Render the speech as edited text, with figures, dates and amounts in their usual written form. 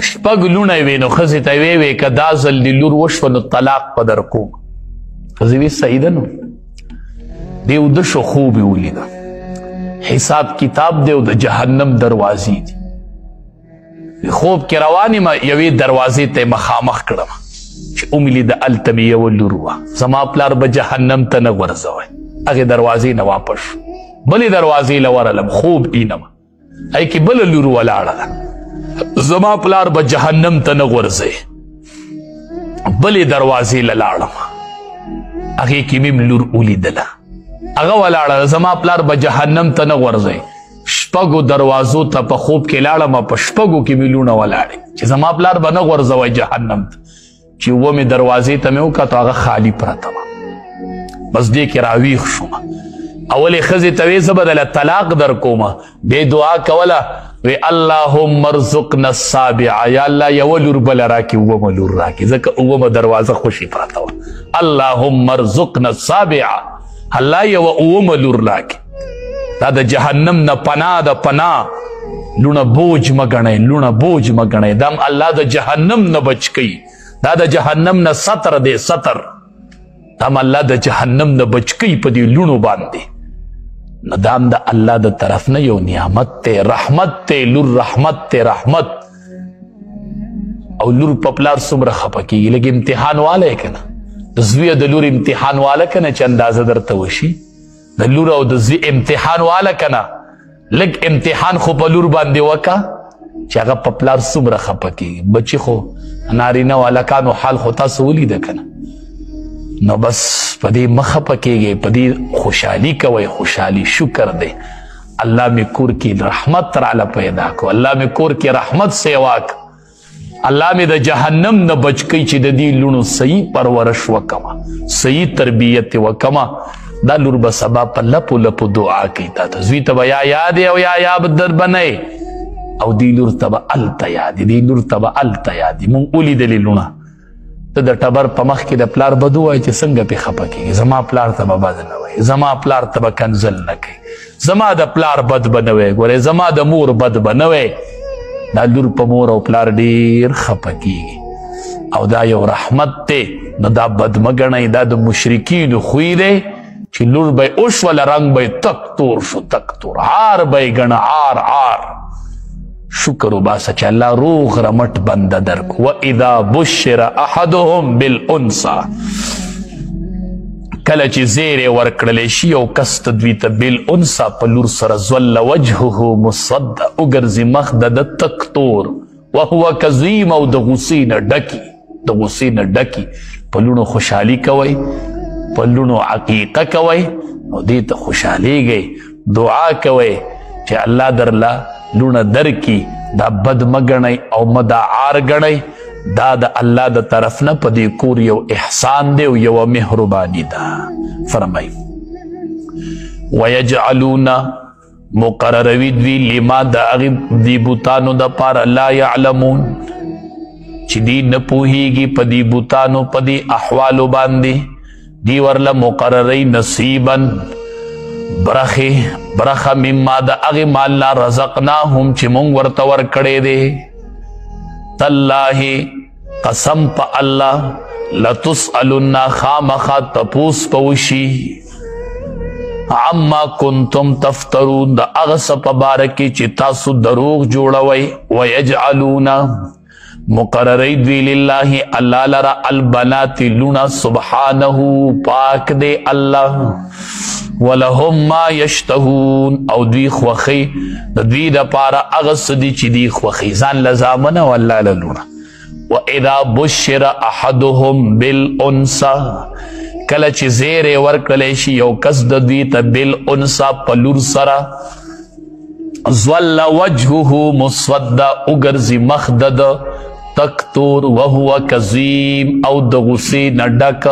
شپږ لوڼه وې نو ښځې ته ویې وې که دا ځل دې لور وشوه نو طلاق به در کوم. ښځې وې صحیح ده نو. دی اوده شو خوب یې ولیده، حساب کتاب دی او د جهنم دروازې دي. خوب کې روان یم یوې دروازې ته یې مخامخ کړم چې ومې لیده هلته مې یوه لور وه. زما پلار به جهنم ته نه غورځوی. هغې دروازې نه واپس شو، بلې دروازې له ورغلم، خوب اینم هغې کې بله لور ولاړه ده. زما پلار به جهنم ته نه غورځوي. بلې دروازې له لاړم، هغې کې مې لور ولیدله، هغه ولاړه ده. زما پلار به جهنم ته نه غورځوي. شپږو دروازو ته په خوب کې لاړم، په شپږو کې مې لوڼه ولاړې چې زما پلار به نه غورځوی جهنم ته. چې اوومې دروازې ته مې وکتو هغه خالي پرته وه. بس دې کې راویښ شوم. اولې ښځې ته وې زه به دله طلاق در کومه، بې دعا کوله وی اللهم ارزقنا السابعه، یا الله یوه لور بله راکړي، اوومه لور راکړي، ځکه اوومه دروازه خوشي پرته وه. اللهم ارزقنا السابعه، الله یوه اوومه لور راکړي. دا د جهنم نه پناه ده، پناه. لونه بوج مه ګڼئ، لونه بوج مه ګڼئ. دا الله د جهنم نه بچ کوي. دا د جهنم نه ستر دی، ستر. دا الله د جهنم نه بچ کوي په دې لونو باندې. نو دا هم د الله د طرف نه یو نعمت دی، رحمت دی. لور رحمت دی، رحمت. او لور په پلار څومره خفه کېږي. لږ امتحان والی که نه، د زوی د لور امتحان واله که نه چې اندازه درته وشي. د لور او د زوی امتحان واله که نه، لږ امتحان خو په لور باندې وکه چې هغه په پلار څومره خفه کېږي. بچي خو نارینه او هلکانو حال خو تاسو ولیده که نه. نو بس په دې مه خفه کېږئ، په دې خوشحالي کوئ. خوشحالي شکر دی. الله مې کور کې رحمت راله پیدا کو، الله مې کور کې رحمت سیوا که، الله مې د جهنم نه بچ کوي چې د دې لوڼو صحیح پرورش وکمه، صحیح تربیت وکمه. دا لور به سبا په لپو لپو دعا کوي تا ته. زوی ته به یا یاد او یا یا به در بنئ، او دې لور ته به هلته یادې، دې لور ته به هلته یادې. مونږ ولیدلې لوڼه، ته د ټبر په مخ کې د پلار بد ووایي چې څنګه پې خفه کېږي. زما پلار ته به بد نه وایي، زما پلار ته به کنځل نه کوي، زما د پلار بد به نه وایي، ګورئ زما د مور بد به نه وایي. دا لور په مور او پلار ډېر خفه کېږي، او دا یو رحمت دی. نو دا بد مه ګڼئ، دا د مشرکینو خوی دی چې لور به یې وشوله رنګ به یې تک تور شو، تک تور. عار به یې ګڼه، عار عار. شکر وباسه چې الله روغ رمټ بنده درکو. واذا بشر احدهم بالانثى، کله چې زیری ورکړلی شي یو کس ته دوی ته بالانثى په لور سره، ظل وجهه مسودا، وګرځي مخ د ده تک تور، وهو کظیم، او د غصې نه ډکي، د غصې نه ډکي. په لوڼو خوشحالي کوئ، په لوڼو عقیقه کوئ، او دې ته خوشحالیږئ. دعا کوئ چې الله درله لوڼه درکي. دا بد مه ګڼئ او مه دا عار ګڼئ. دا د الله د طرف نه په دې کور یو احسان دی او یوه مهرباني ده. فرمایي ویجعلون، مقرروي دوی لما د هغې دې بوتانو دپاره، لا یعلمون، چې دوی نه پوهیږي په دې بوتانو په دې احوالو باندې. دی ورله مقرروي نصیبا، برخه مما د هغې مال نه رزقناهم چې مونږ ورته ورکړی دی. تالله، قسم په الله، لتسألن، خامخا تپوس به وشي، عما کنتم تفترون، د هغه څه په باره کې چې تاسو دروغ جوړوئ. ویجعلون، مقرری دوی لله الله لرا البنات لونا، سبحانه پاک دے اللہ. ولهم ما یشتهون، او دوی خوخی د دوی د پاره هغه څه دي چې دوی خوخی، ځان له زامنه والله له لوڼه. واذا بشر احدهم بالانثى، کله چې زیری ورکړلی شي یو کس د دوی ته بالانثى په لور سره، ظل وجهه مسودا، وګرځي مخ د ده تک تور، وهو کظیم، او د غصې نه ډک.